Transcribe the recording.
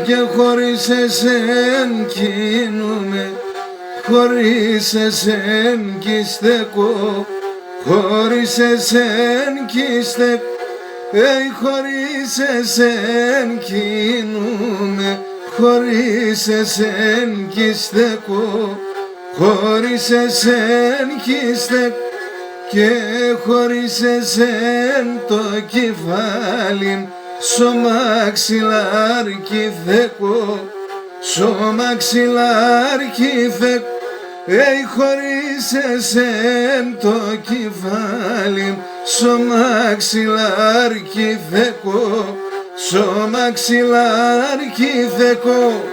Και χωρίς εσέν κινούμαι, χωρίς εσέν κι στεκώ, χωρίς εσέν κι στεκώ, χωρίς εσέν κινούμαι, χωρίς εσέν κι στεκώ, χωρίς εσέν κι στεκώ, και χωρίς εσέν το κεφάλι σώμα ξυλάρκι θεκώ, σώμα ξυλάρκι θεκώ, χωρίς εσέν το κεφάλι σώμα ξυλάρκι θεκώ, σώμα ξυλάρκι θεκώ.